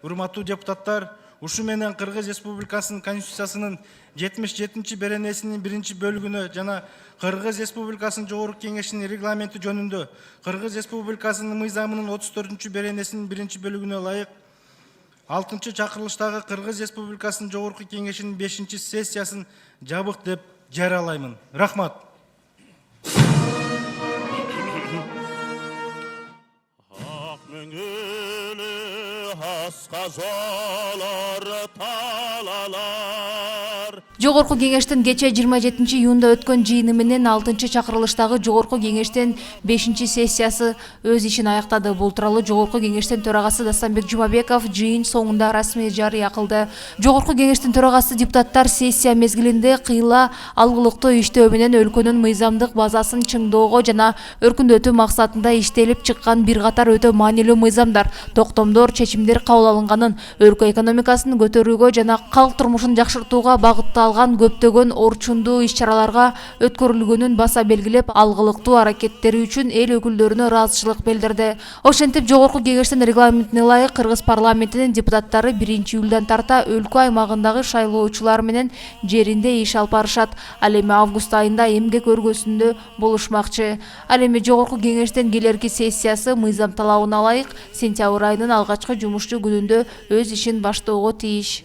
урматтуу депутаттар, ушу менен Кыргыз Республикасынын Конституциясынын 77-чи беренесинин 1-чи бөлүгүнө жана Кыргыз Республикасынын Жогорку Кеңештин Регламенти жөнүндө Кыргыз Республикасынын мыйзамынын 34-чү беренесинин 1-чи бөлүгүнө ылайык 6-чы чакырылыштагы Кыргыз Республикасынын Жогорку Кеңешинин 5-чи сессиясын жабык деп жарыялаймын. Рахмат. Жогорку Кеңештин кечээ 27-июнда өткөн жыйыны менен 6-чы чакырылыштагы Жогорку Кеңештин 5-чи сессиясы өз ишин аяктады. Бул тууралуу Жогорку Кеңештин төрагасы Дастанбек Жумабеков жыйын соңунда расмий жарыя кылды. Жогорку Кеңештин төрагасы депутаттар сессия мезгилинде кыйла, алгылыктуу иштөө менен өлкөнүн мыйзамдык базасын чыңдоого жана өркүндөтүү максатында иштелип чыккан бир катар өтө маанилүү мыйзамдар, токтомдор, чечимдер кабыл алынганын, өлкө экономикасын көтөрүүгө жана калк турмушун жакшыртууга багытталган көптөгөн орчундуу иш-чараларга өткөрүлгөнүн баса белгилеп, алгылыктуу аракеттери үчүн эл өкүлдөрүнө ыраазычылык билдирди. Ошентип, Жогорку Кеഽештин Регламентине ылайык Кыргыз парламентинин депутаттары 1-июлдан тарта өлкө аймагындагы шайлоочулар менен жеринде иш алып барышат. Ал эми август айында эмгек өргөсүндө болушмакчы. Ал эми Жогорку Кеңештин келерки сессиясы мыйзам талабына ылайык сентябрь айынын алгачкы жумушчу күнүндө өз ишин баштоого тийиш.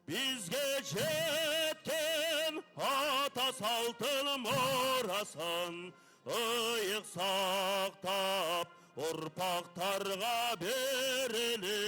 Bizge жеткен ата салтын морасын ыйык сактап урпактарга берели.